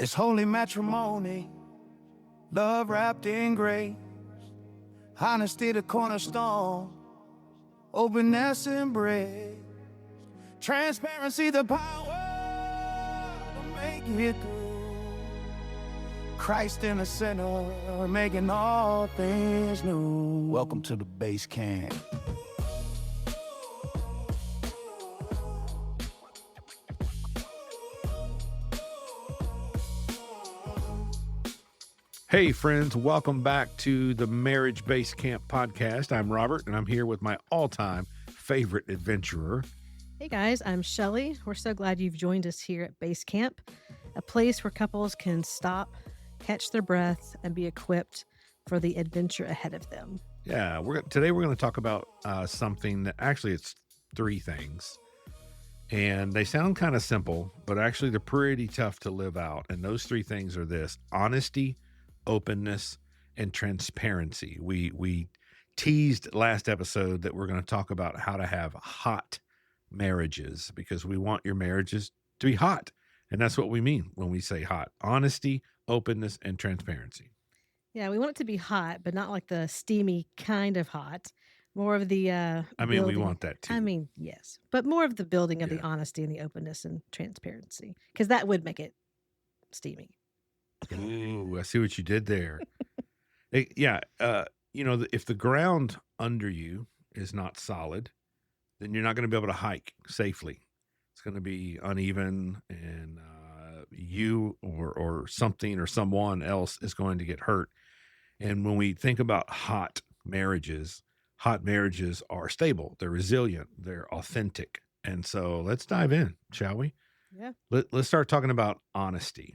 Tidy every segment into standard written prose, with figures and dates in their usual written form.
It's holy matrimony, love wrapped in grace, honesty the cornerstone, openness embrace, transparency the power to make it through. Christ in the center, making all things new. Welcome to the base camp. Hey friends, welcome back to the Marriage Base Camp podcast. I'm Robert, and I'm here with my all-time favorite adventurer. Hey guys, I'm Shelly. We're so glad you've joined us here at Base Camp, a place where couples can stop, catch their breath, and be equipped for the adventure ahead of them. Yeah, today we're going to talk about something that actually it's three things. And they sound kind of simple, but actually they're pretty tough to live out. And those three things are this: honesty, openness, and transparency. We teased last episode that we're going to talk about how to have hot marriages, because we want your marriages to be hot. And that's what we mean when we say hot: honesty, openness, and transparency. Yeah, we want it to be hot, but not like the steamy kind of hot. More of the we want that too. Yes, but more of the building of the honesty and the openness and transparency, because that would make it steamy. Ooh, I see what you did there. If the ground under you is not solid, then you're not going to be able to hike safely. It's going to be uneven, and you or something or someone else is going to get hurt. And when we think about hot marriages are stable, they're resilient, they're authentic. And so let's dive in, shall we? Yeah. Let's start talking about honesty.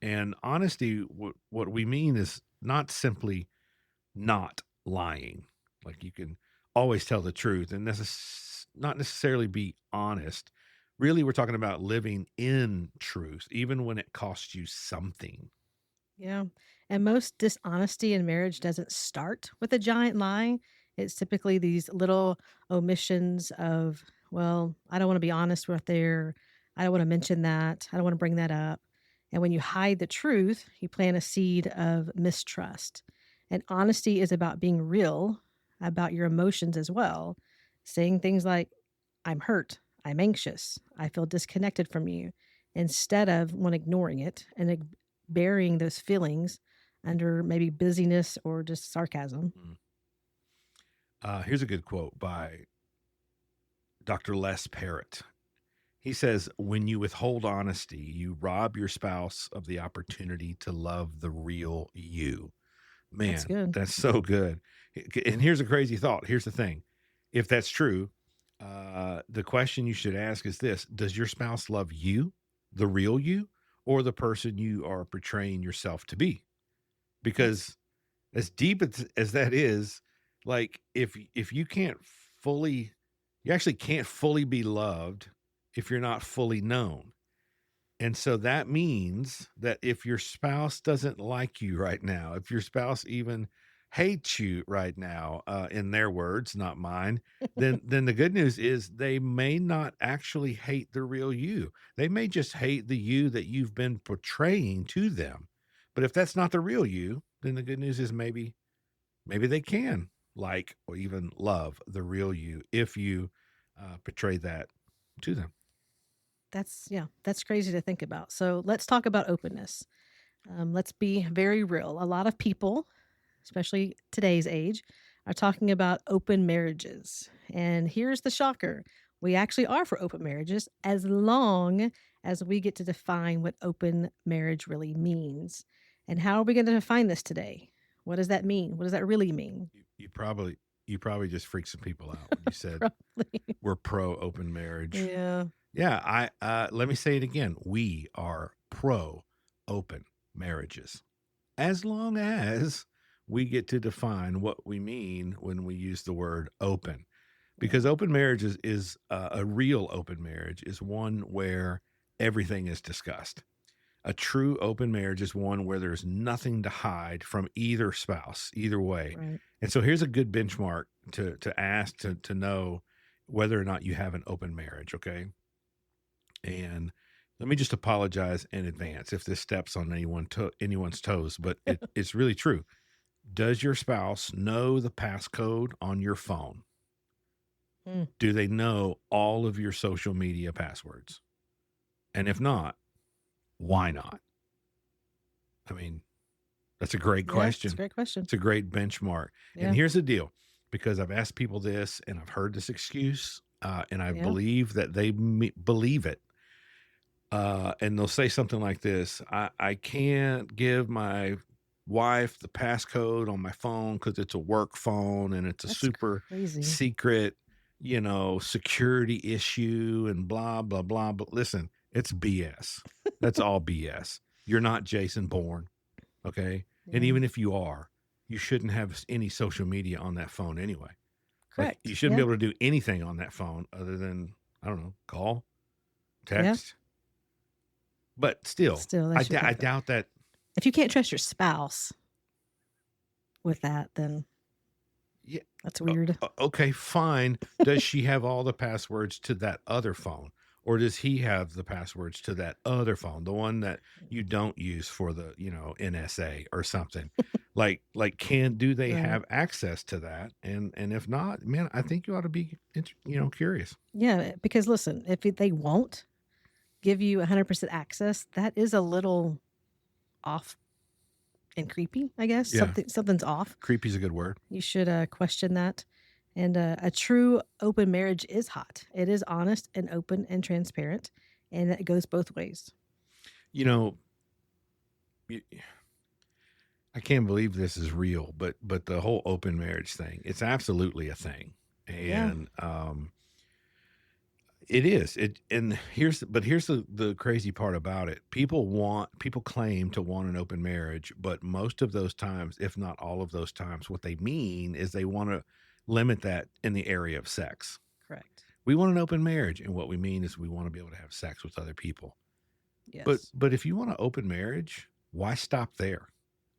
And honesty, what we mean is not simply not lying. Like, you can always tell the truth and not necessarily be honest. Really, we're talking about living in truth, even when it costs you something. Yeah. And most dishonesty in marriage doesn't start with a giant lie. It's typically these little omissions of, well, I don't want to be honest right there. I don't want to mention that. I don't want to bring that up. And when you hide the truth, you plant a seed of mistrust. And honesty is about being real, about your emotions as well. Saying things like, I'm hurt, I'm anxious, I feel disconnected from you, instead of one ignoring it and burying those feelings under maybe busyness or just sarcasm. Here's a good quote by Dr. Les Parrott. He says, when you withhold honesty, you rob your spouse of the opportunity to love the real you. Man, That's good. That's so good. And here's a crazy thought. Here's the thing. If that's true, the question you should ask is this: does your spouse love you, the real you, or the person you are portraying yourself to be? Because as deep as that is, like, if you actually can't fully be loved if you're not fully known. And so that means that if your spouse doesn't like you right now, if your spouse even hates you right now, in their words, not mine, then the good news is they may not actually hate the real you. They may just hate the you that you've been portraying to them. But if that's not the real you, then the good news is maybe they can like or even love the real you if you portray that to them. That's crazy to think about. So let's talk about openness. Let's be very real. A lot of people, especially today's age, are talking about open marriages. And here's the shocker. We actually are for open marriages, as long as we get to define what open marriage really means. And how are we going to define this today? What does that mean? What does that really mean? You probably just freaked some people out when you said we're pro open marriage. Yeah. Yeah, let me say it again. We are pro open marriages, as long as we get to define what we mean when we use the word open. Because open marriage is a real open marriage is one where everything is discussed. A true open marriage is one where there's nothing to hide from either spouse, either way. Right. And so here's a good benchmark to ask to know whether or not you have an open marriage, okay? And Let me just apologize in advance if this steps on anyone's toes, but it's really true. Does your spouse know the passcode on your phone? Mm, Do they know all of your social media passwords? And if not, why not? I mean, that's a great yeah, it's a question. great question. It's a great benchmark. And Yeah, here's the deal, because I've asked people this and I've heard this excuse, and I yeah, believe that they believe it. And they'll say something like this: I can't give my wife the passcode on my phone because it's a work phone and it's a that's super crazy. secret, security issue and blah, blah, blah. But listen, it's BS. That's all BS. You're not Jason Bourne. Okay. And Yeah, even if you are, you shouldn't have any social media on that phone anyway. Like, you correct. shouldn't be Yeah, able to do anything on that phone other than, I don't know, call, yeah. text. But still, Still, they should I have it. doubt that. If you can't trust your spouse with that, then Yeah. that's weird. Okay, fine. Does she have all the passwords to that other phone? Or does he have the passwords to that other phone, the one that you don't use for the, NSA or something? Do they Right. have access to that? And if not, man, I think you ought to be, curious. Yeah, because listen, if they won't give you 100% access, that is a little off and creepy, I guess. Yeah, Something's off. creepy's a good word. You should question that. And a true open marriage is hot. It is honest and open and transparent, and it goes both ways. You know, y- I can't believe this is real, but the whole open marriage thing, it's absolutely a thing. Yeah, And it is. Here's the crazy part about it. People claim to want an open marriage, but most of those times, if not all of those times, what they mean is they want to limit that in the area of sex. correct. We want an open marriage, and what we mean is we want to be able to have sex with other people. But Yes. but if you want an open marriage, why stop there?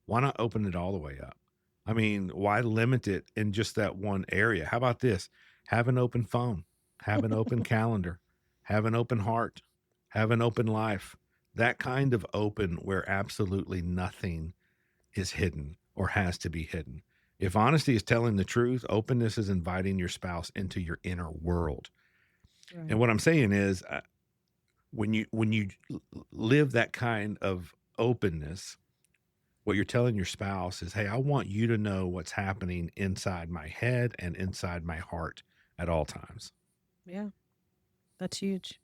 Why not open it all the way up? I mean, why limit it in just that one area? How about this? Have an open phone, have an open calendar, have an open heart, have an open life. That kind of open where absolutely nothing is hidden or has to be hidden. If honesty is telling the truth, openness is inviting your spouse into your inner world. And Right. what I'm saying is, when you live that kind of openness, what you're telling your spouse is, hey, I want you to know what's happening inside my head and inside my heart at all times. Yeah, that's huge.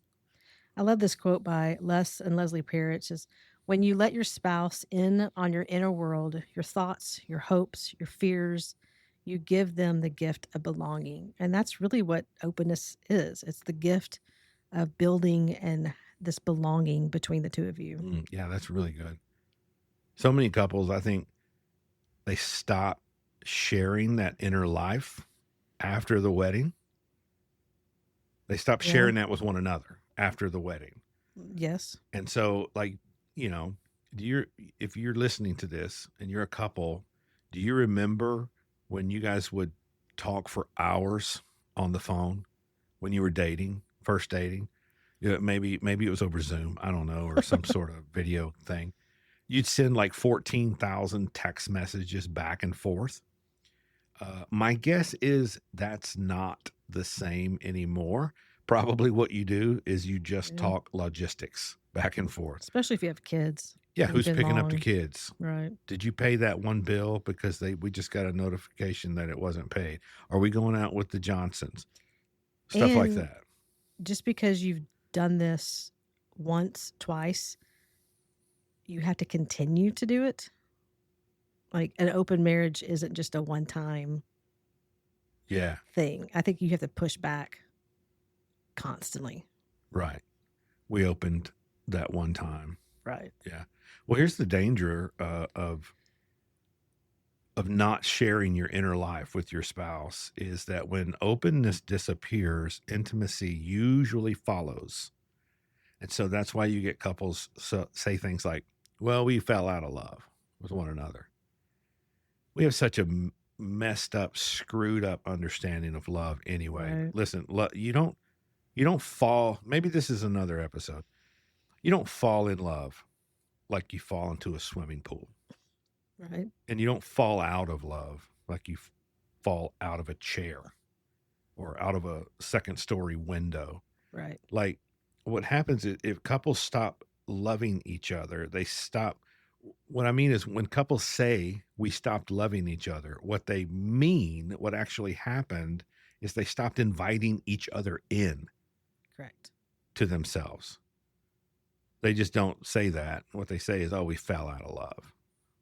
I love this quote by Les and Leslie Parrott. It says, when you let your spouse in on your inner world, your thoughts, your hopes, your fears, you give them the gift of belonging. And that's really what openness is. It's the gift of building and this belonging between the two of you. Yeah, that's really good. So many couples, I think, they stop sharing that inner life after the wedding. They stop Yeah. sharing that with one another after the wedding. Yes. And so, like, you know, if you're listening to this and you're a couple, do you remember when you guys would talk for hours on the phone when you were dating, first dating? Yeah, maybe it was over Zoom, I don't know, or some sort of video thing. You'd send like 14,000 text messages back and forth. My guess is that's not the same anymore. Probably what you do is you just Yeah. talk logistics back and forth. Especially if you have kids. Yeah, And you've who's been picking up the long. kids? Right. Did you pay that one bill because we just got a notification that it wasn't paid? Are we going out with the Johnsons? Stuff like And that. just because you've done this once, twice, you have to continue to do it. Like an open marriage isn't just a one time Yeah, thing. I think you have to push back constantly. right. We opened that one time. Right. Yeah. Well, here's the danger of not sharing your inner life with your spouse is that when openness disappears, intimacy usually follows. And so that's why you get couples say things like, well, we fell out of love with one another. We have such a messed up, screwed up understanding of love anyway. Right. Listen, you don't fall. Maybe this is another episode. You don't fall in love like you fall into a swimming pool. Right. And you don't fall out of love like you fall out of a chair or out of a second story window. Right. Like what happens is if couples stop loving each other, they stop. What I mean is when couples say we stopped loving each other, what they mean, what actually happened is they stopped inviting each other in Correct. to themselves. They just don't say that. What they say is, oh, we fell out of love.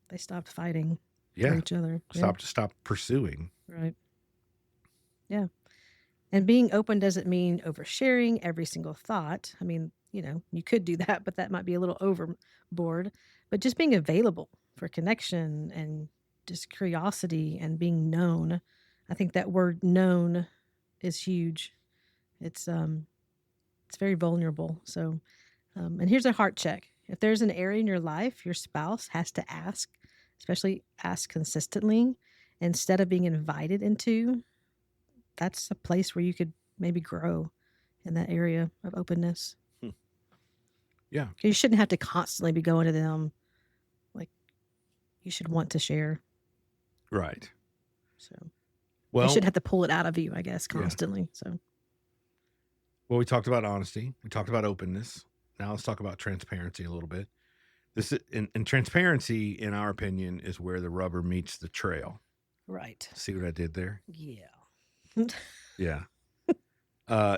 They stopped fighting for Yeah. each other. Stop pursuing. Right. Yeah. And being open doesn't mean oversharing every single thought. I mean, you could do that, but that might be a little overboard. But just being available for connection and just curiosity and being known. I think that word known is huge. It's very vulnerable. So and here's a heart check. If there's an area in your life your spouse has to ask, especially ask consistently, instead of being invited into, that's a place where you could maybe grow in that area of openness. Yeah. 'Cause you shouldn't have to constantly be going to them. Like, you should want to share. Right. So they Well, shouldn't have to pull it out of you, I guess, constantly. So well, we talked about honesty. We talked about openness. Now let's talk about transparency a little bit. This is, and transparency, in our opinion, is where the rubber meets the trail. right. See what I did there? Yeah. Yeah.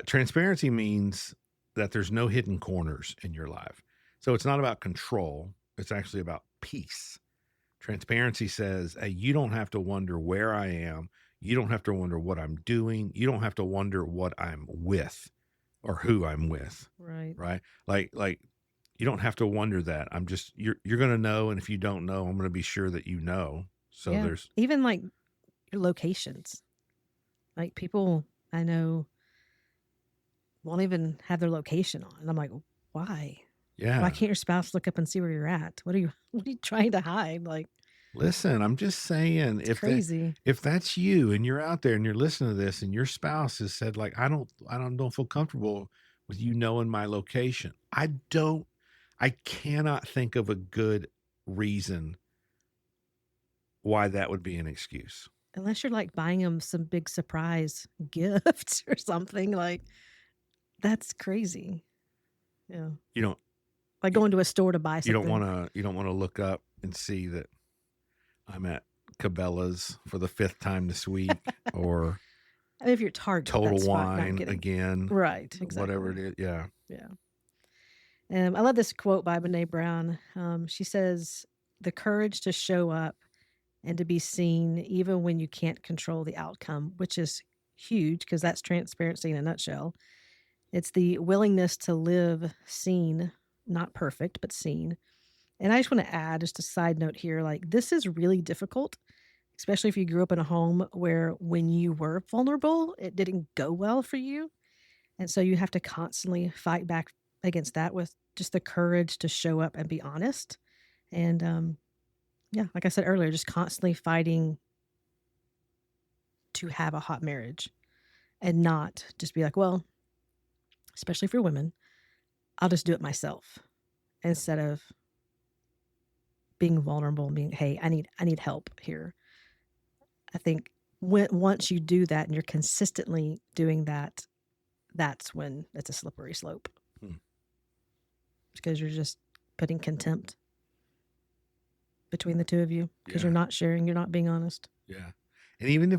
Transparency means that there's no hidden corners in your life. So it's not about control. It's actually about peace. Transparency says, hey, you don't have to wonder where I am. You don't have to wonder what I'm doing. You don't have to wonder what I'm with or who I'm with. Right. Right. Like you don't have to wonder that. I'm just, you're going to know. And if you don't know, I'm going to be sure that you know. So Yeah. there's Even like your locations. Like people I know won't even have their location on. And I'm like, why? yeah. Why can't your spouse look up and see where you're at? What are you trying to hide? Like, Listen, I'm just saying, it's crazy. if that's you and you're out there and you're listening to this and your spouse has said like, I don't feel comfortable with you knowing my location. I cannot think of a good reason why that would be an excuse. Unless you're like buying them some big surprise gifts or something, like that's crazy. Yeah. You don't, Like going to a store to buy you something. don't want to look up and see that I'm at Cabela's for the 5th time this week or I mean, if you're Target, Total that's fine. Wine again. Right. Exactly. Whatever it is. Yeah. Yeah. I love this quote by Brene Brown. She says, the courage to show up and to be seen even when you can't control the outcome, which is huge because that's transparency in a nutshell. It's the willingness to live seen, not perfect, but seen. And I just want to add just a side note here, like this is really difficult, especially if you grew up in a home where when you were vulnerable, it didn't go well for you. And so you have to constantly fight back against that with just the courage to show up and be honest. And yeah, like I said earlier, just constantly fighting to have a hot marriage and not just be like, well, especially for women, I'll just do it myself instead of being vulnerable and being, hey, I need help here. I think once you do that and you're consistently doing that, that's when it's a slippery slope. Because you're just putting contempt between the two of you because you're not sharing, you're not being honest. Yeah. And even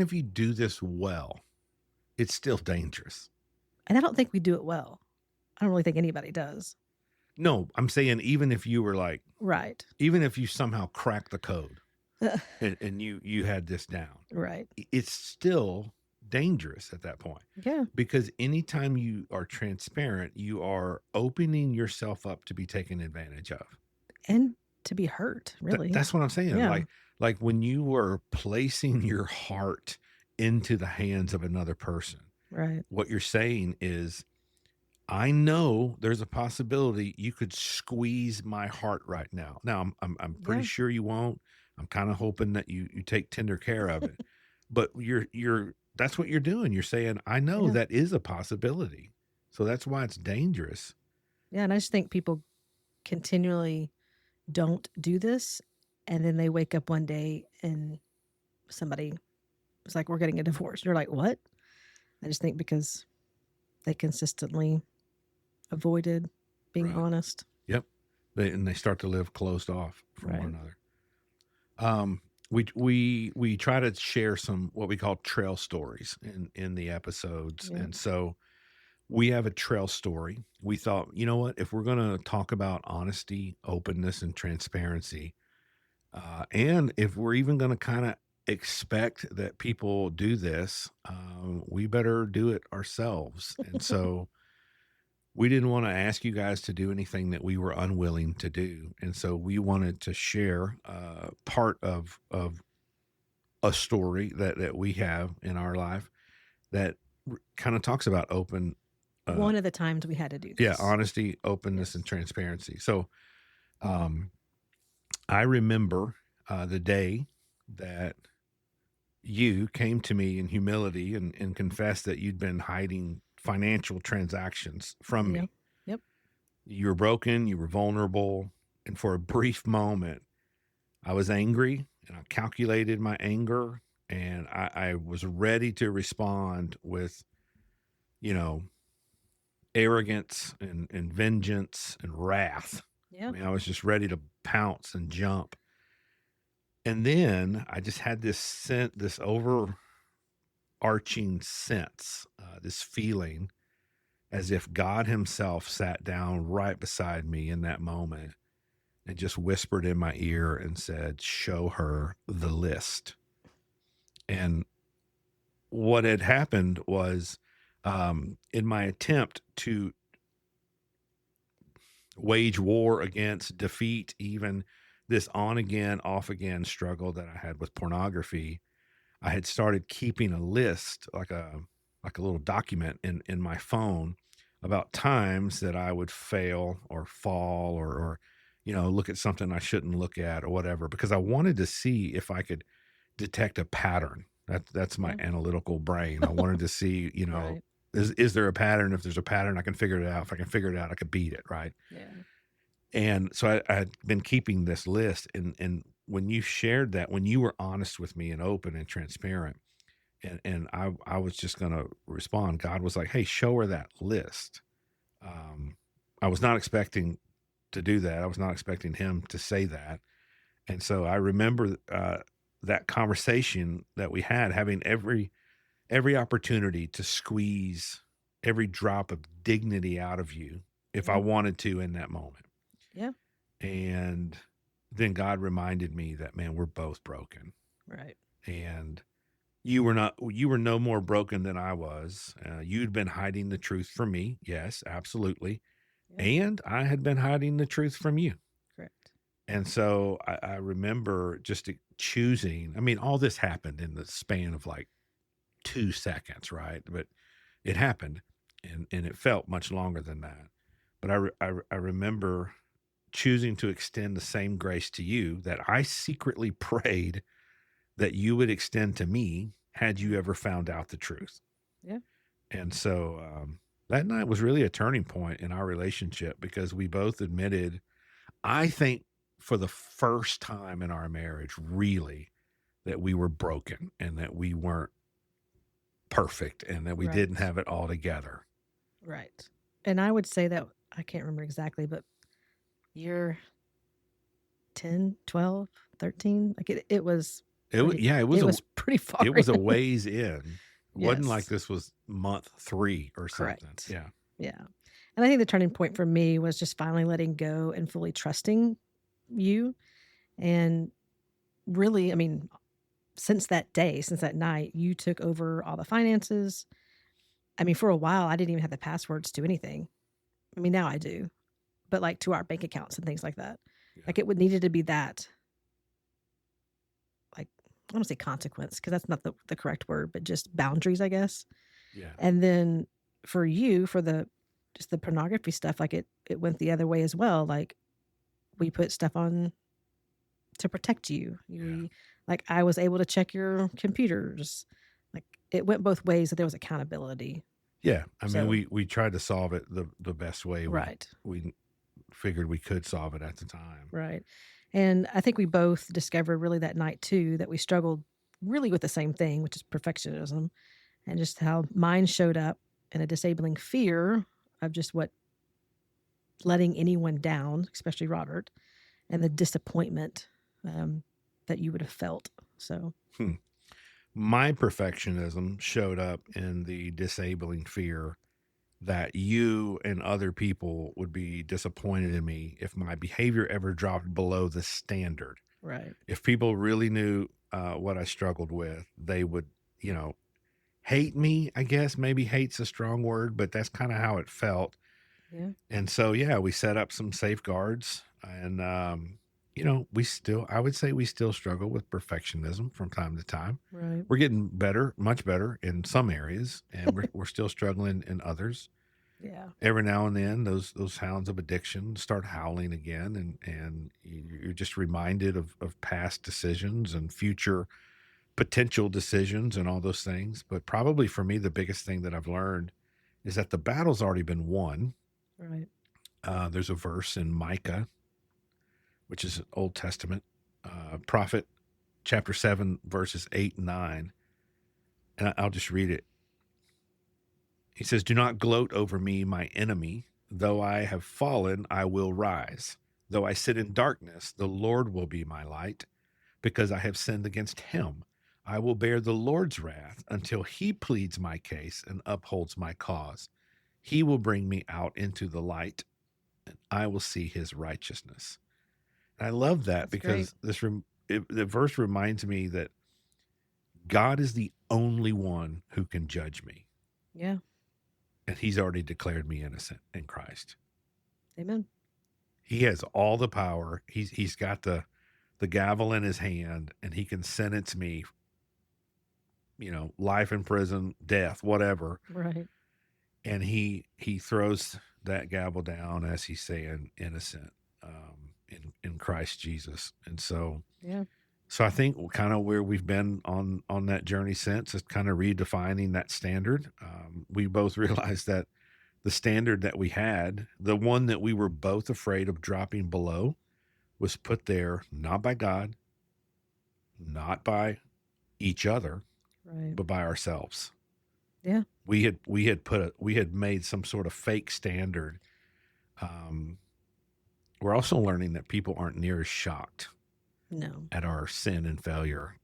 if you do this well, it's still dangerous. And I don't think we do it well. I don't really think anybody does. No, I'm saying even if you were like, right, even if you somehow cracked the code and you had this down, right, it's still dangerous at that point. Yeah. Because anytime you are transparent, you are opening yourself up to be taken advantage of. And to be hurt, really. That's what I'm saying. Yeah. Like when you were placing your heart into the hands of another person, right, what you're saying is, I know there's a possibility you could squeeze my heart right now. Now I'm pretty sure you won't. I'm kind of hoping that you take tender care of it. But that's what you're doing. You're saying, I know that is a possibility. So that's why it's dangerous Yeah, and I just think people continually don't do this, and then they wake up one day and somebody is like, "We're getting a divorce." You're like, "What?" I just think because they consistently avoided being Right. honest. Yep. They start to live closed off from one Right. another. We try to share some what we call trail stories in the episodes, Yeah. and so we have a trail story. We thought, you know what, if we're going to talk about honesty, openness, and transparency, and if we're even going to kind of expect that people do this, we better do it ourselves. And so we didn't want to ask you guys to do anything that we were unwilling to do, and so we wanted to share part of a story that we have in our life that kind of talks about open, uh, One of the times we had to do yeah, this. honesty, openness, and Yes. transparency. So, um, I remember the day that you came to me in humility and confessed that you'd been hiding financial transactions from Yeah. me. Yep. You were broken, you were vulnerable, and for a brief moment, I was angry and I calculated my anger and I was ready to respond with, you know, arrogance and vengeance and wrath. I Yeah. mean, I was just ready to pounce and jump. And then I just had this overarching sense, this feeling as if God Himself sat down right beside me in that moment and just whispered in my ear and said, "Show her the list." And what had happened was, in my attempt to wage war against, defeat even this on again, off again struggle that I had with pornography, I had started keeping a list, like a little document in my phone about times that I would fail or fall or look at something I shouldn't look at or whatever, because I wanted to see if I could detect a pattern. That's my Yeah. analytical brain. I wanted to see, Right. is there a pattern? If there's a pattern, I can figure it out. If I can figure it out, I could beat it, right? Yeah. And so I had been keeping this list, and when you shared that, when you were honest with me and open and transparent, and I was just gonna respond, God was like, "Hey, show her that list." Um, I was not expecting to do that. I was not expecting him to say that, and so I remember that conversation that we had, having every opportunity to squeeze every drop of dignity out of you if I Yeah. wanted to in that moment. Yeah. And then God reminded me that, man, we're both broken. Right. And you were no more broken than I was. You'd been hiding the truth from me. Yes, absolutely. Yeah. And I had been hiding the truth from you. Correct. And so I remember just choosing. I mean, all this happened in the span of like 2 seconds, right? But it happened, and it felt much longer than that. But I remember choosing to extend the same grace to you that I secretly prayed that you would extend to me had you Mm. ever found out the truth. Yeah. And so that night was really a turning point in our relationship because we both admitted, I think for the first time in our marriage, really, that we were broken and that we weren't perfect and that we didn't Right. have it all together. Right. And I would say that I can't remember exactly, but year 10, 12, 13, like it was pretty Yeah, it was pretty far it was a in. ways in. It wasn't like Yes. this was month 3 or something. Correct. Yeah. Yeah. And I think the turning point for me was just finally letting go and fully trusting you. And really, I mean, since that day, since that night, you took over all the finances. I mean, for a while, I didn't even have the passwords to anything. I mean, now I do, but like to our bank accounts and things like that. Yeah. Like it would needed to be that, like, I don't want to say consequence because that's not the correct word, but just boundaries, I guess. Yeah. And then for you, for the just the pornography stuff, like it went the other way as well. Like we put stuff on to protect you. Yeah. We like I was able to check your computers. Like it went both ways that there was accountability. Yeah. I mean, So we tried to solve it the best way right, we figured we could solve it at the time. right. And I think we both discovered really that night too that we struggled really with the same thing, which is perfectionism, and just how mine showed up in a disabling fear of just what letting anyone down, especially Robert, and the disappointment um, that you would have felt. So, Hmm. My perfectionism showed up in the disabling fear that you and other people would be disappointed in me if my behavior ever dropped below the standard. right. If people really knew what I struggled with, they would, you know, hate me, I guess. Maybe hate's a strong word, but that's kind of how it felt. Yeah. And so, yeah, we set up some safeguards and, you know, I would say we still struggle with perfectionism from time to time. Right. We're getting better, much better in some areas, and we're still struggling in others. Yeah. Every now and then, those hounds of addiction start howling again, and you're just reminded of past decisions and future potential decisions and all those things. But probably for me, the biggest thing that I've learned is that the battle's already been won. Right. There's a verse in Micah, which is an Old Testament prophet, chapter 7, verses 8 and 9. And I'll just read it. He says, "Do not gloat over me, my enemy. Though I have fallen, I will rise. Though I sit in darkness, the Lord will be my light, because I have sinned against him. I will bear the Lord's wrath until he pleads my case and upholds my cause. He will bring me out into the light, and I will see his righteousness." And I love that That's great. because the verse reminds me that God is the only one who can judge me, Yeah. and he's already declared me innocent in Christ. Amen. He has all the power. He's got the gavel in his hand, and he can sentence me, you know, life in prison, death, whatever. Right. And he throws that gavel down as he's saying innocent in Christ Jesus. And so Yeah. I think kind of where we've been on that journey since is kind of redefining that standard. We both realized that the standard that we had, the one that we were both afraid of dropping below, was put there not by God, not by each other, Right. but by ourselves. Yeah. We had made some sort of fake standard. We're also learning that people aren't near as shocked No. at our sin and failure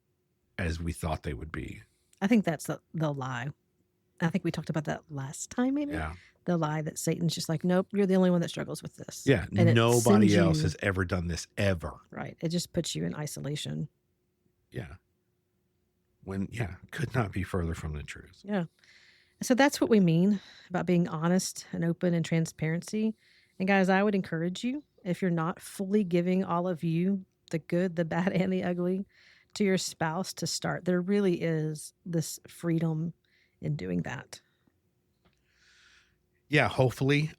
as we thought they would be. I think that's the lie. I think we talked about that last time, maybe. Yeah. The lie that Satan's just like, nope, you're the only one that struggles with this. Yeah. And it Nobody sends else you, has ever done this ever. right. It just puts you in isolation. Yeah. Could not be further from the truth. Yeah. So that's what we mean about being honest and open and transparency. And guys, I would encourage you, if you're not fully giving all of you, the good, the bad, and the ugly, to your spouse to start. There really is this freedom in doing that. Yeah, hopefully,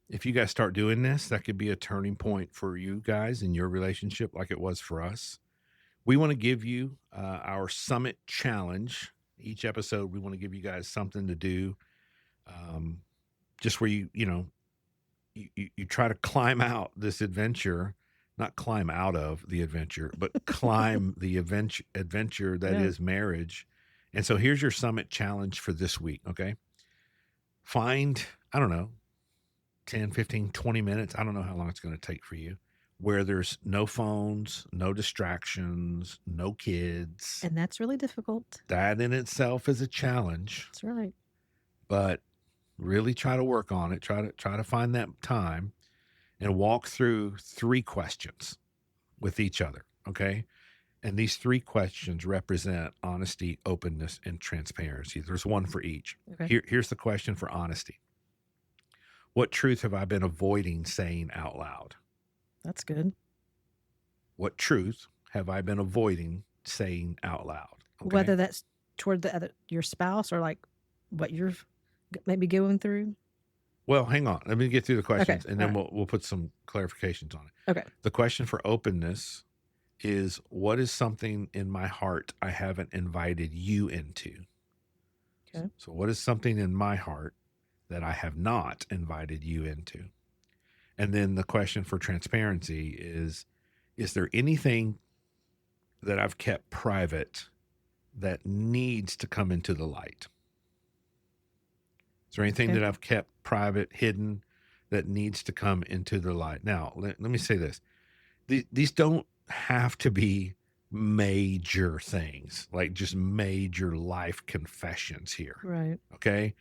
if you guys start doing this, that could be a turning point for you guys in your relationship like it was for us. We want to give you our summit challenge. Each episode, we want to give you guys something to do, just where you try to climb out this adventure, not climb out of the adventure, but climb the adventure that Yeah. is marriage. And so here's your summit challenge for this week, okay? Find, I don't know, 10, 15, 20 minutes. I don't know how long it's going to take for you, where there's no phones, no distractions, no kids. And that's really difficult. That in itself is a challenge, That's right. but really try to work on it. Try to find that time and walk through 3 questions with each other, okay? And these 3 questions represent honesty, openness, and transparency. There's one for each. Okay. Here's the question for honesty. What truth have I been avoiding saying out loud? That's good. What truth have I been avoiding saying out loud? Okay? Whether that's toward your spouse or like what you're maybe going through. Well, hang on. Let me get through the questions, and then all we'll put some clarifications on it. Okay. The question for openness is, what is something in my heart I haven't invited you into? Okay. So what is something in my heart that I have not invited you into? And then the question for transparency is there anything that I've kept private that needs to come into the light? Is there anything Okay. that I've kept private, hidden, that needs to come into the light? Now, let me say this. These don't have to be major things, like just major life confessions here. Right. Okay.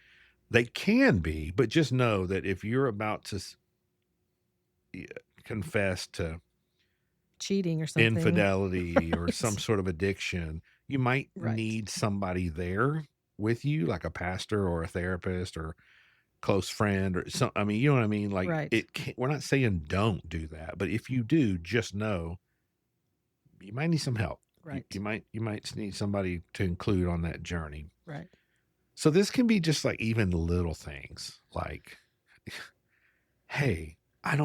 They can be, but just know that if you're about to confess to Cheating or something. infidelity or Right. some sort of addiction, you might Right. need somebody there with you, like a pastor or a therapist or close friend or some. I mean, you know what I mean? Like Right. it can't, we're not saying don't do that, but if you do, just know you might need some help. Right. You might need somebody to include on that journey. Right. So this can be just like even little things like, hey, I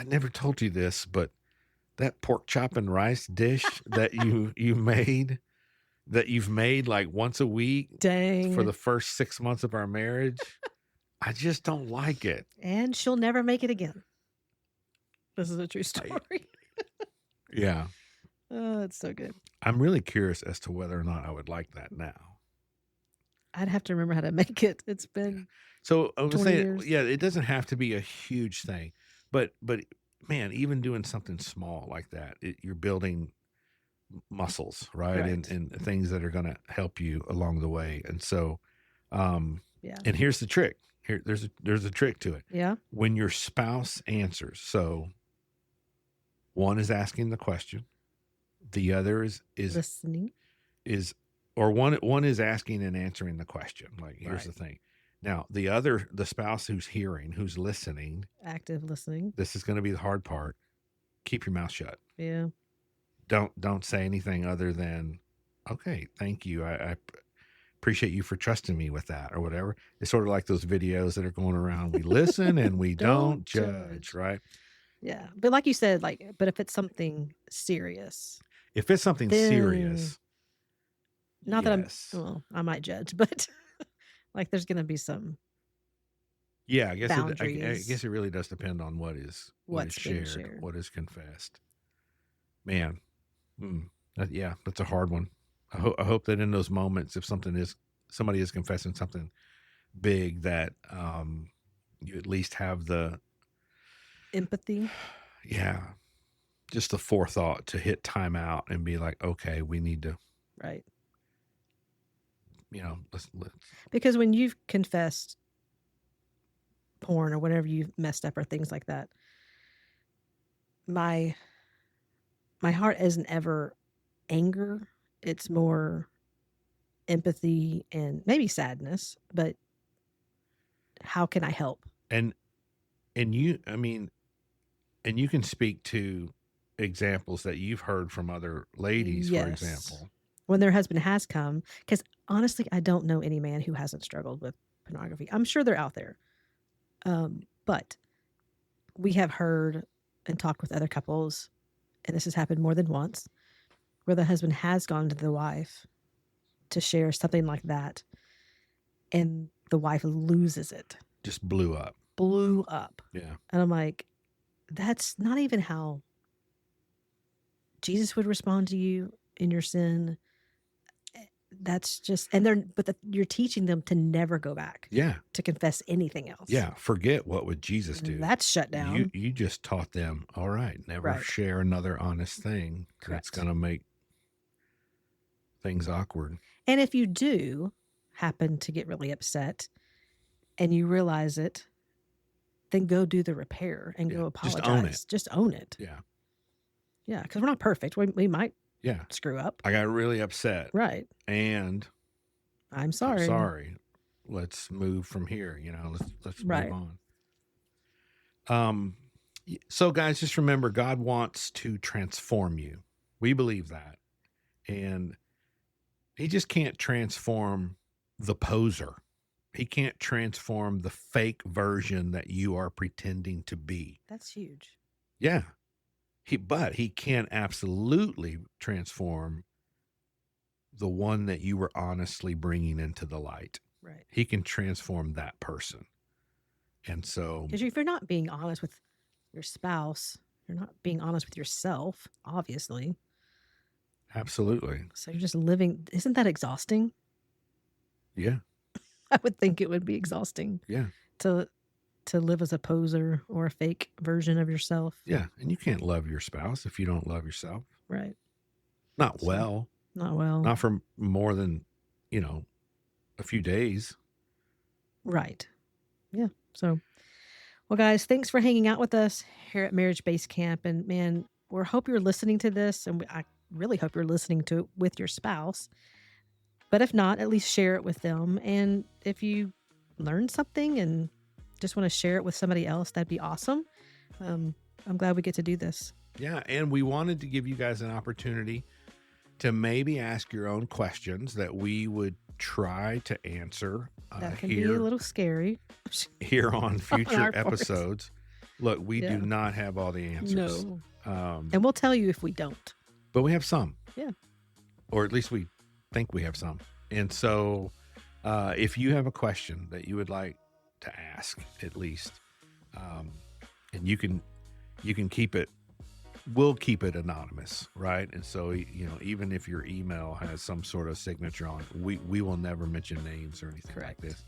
never told you this, but that pork chop and rice dish that you've made like once a week for Dang. the first 6 months of our marriage, I just don't like it. And she'll never make it again. This is a true story. Yeah. Oh, it's so good. I'm really curious as to whether or not I would like that now. I'd have to remember how to make it. It's been So I was 20 saying, years. yeah, it doesn't have to be a huge thing, but man, even doing something small like that, you're building muscles, right? Right. And things that are going to help you along the way. And so, Yeah. and here's the trick. There's a trick to it. Yeah. When your spouse answers, so one is asking the question, the other is Listening. or one is asking and answering the question. Like, here's Right. the thing. Now, the spouse who's hearing, who's listening, Active listening. this is going to be the hard part. Keep your mouth shut. Yeah. Don't say anything other than, okay, thank you. I appreciate you for trusting me with that or whatever. It's sort of like those videos that are going around. We listen and we don't judge, right? Yeah. But like you said, but if it's something serious, If it's something then, serious, not yes. that I might judge, but like there's going to be some Yeah, I guess boundaries. I guess it really does depend on what is being shared, what is confessed. Man, yeah, that's a hard one. I hope that in those moments, if somebody is confessing something big, that you at least have the empathy. Yeah, just the forethought to hit time out and be like, okay, we need to, Right. let's Because when you've confessed porn or whatever you've messed up or things like that, my heart isn't ever anger. It's more empathy and maybe sadness, but how can I help? and you, I mean, and you can speak to examples that you've heard from other ladies, for example. When their husband has come, because honestly, I don't know any man who hasn't struggled with pornography. I'm sure they're out there. But we have heard and talked with other couples, and this has happened more than once, where the husband has gone to the wife to share something like that, and the wife loses it. Just blew up. Yeah. And I'm like, that's not even how Jesus would respond to you in your sin. That's just, you're teaching them to never go back. Yeah. To confess anything else. Yeah. Forget what would Jesus do. That's shut down. You just taught them, all right, never share another honest thing. Correct. That's going to make things awkward. And if you do happen to get really upset and you realize it, then go do the repair and go apologize. Just own it. Yeah. Yeah. Because we're not perfect. We might screw up. I got really upset. Right. And I'm sorry. Let's move from here. Let's right. move on. So guys, just remember, God wants to transform you. We believe that. And he just can't transform the poser. He can't transform the fake version that you are pretending to be. That's huge. Yeah. But he can absolutely transform the one that you were honestly bringing into the light. Right. He can transform that person. And so, Because if you're not being honest with your spouse, you're not being honest with yourself, obviously. absolutely. So you're just living. Isn't that exhausting? Yeah. I would think it would be exhausting Yeah. to live as a poser or a fake version of yourself. Yeah. And you can't love your spouse if you don't love yourself. Right. Not So- well. Not well. Not for more than, a few days. Right. Yeah. So, well, guys, thanks for hanging out with us here at Marriage Base Camp. And man, we hope you're listening to this. And I really hope you're listening to it with your spouse. But if not, at least share it with them. And if you learned something and just want to share it with somebody else, that'd be awesome. I'm glad we get to do this. Yeah. And we wanted to give you guys an opportunity to maybe ask your own questions that we would try to answer That can be a little scary. here on future our part. episodes. Look, we Yeah. do not have all the answers. No. Um, And we'll tell you if we don't. but we have some. Yeah. Or at least we think we have some. And so if you have a question that you would like to ask, at least, and you can keep it, we'll keep it anonymous, right? And so, even if your email has some sort of signature on it, we will never mention names or anything Correct. like this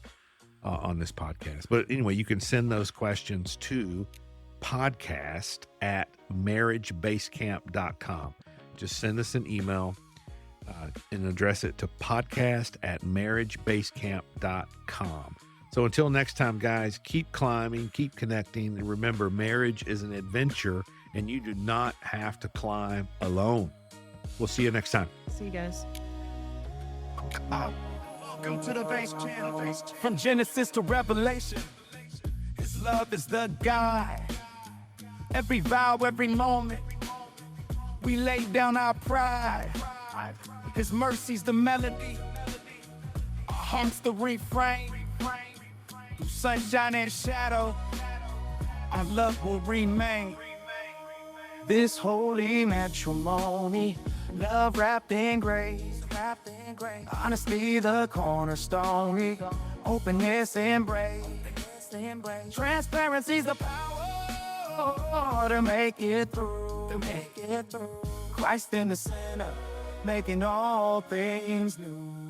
on this podcast. But anyway, you can send those questions to podcast@marriagebasecamp.com. Just send us an email and address it to podcast@marriagebasecamp.com. So until next time, guys, keep climbing, keep connecting. And remember, marriage is an adventure and you do not have to climb alone. We'll see you next time. See you guys. Welcome to the Base Channel. From Genesis to Revelation, His love is the guide. Every vow, every moment, we lay down our pride. His mercy's the melody, our heart's the refrain. Through sunshine and shadow, our love will remain. This holy matrimony, love wrapped in grace, honesty the cornerstone, openness embrace, transparency's the power to make it through, Christ in the center, making all things new.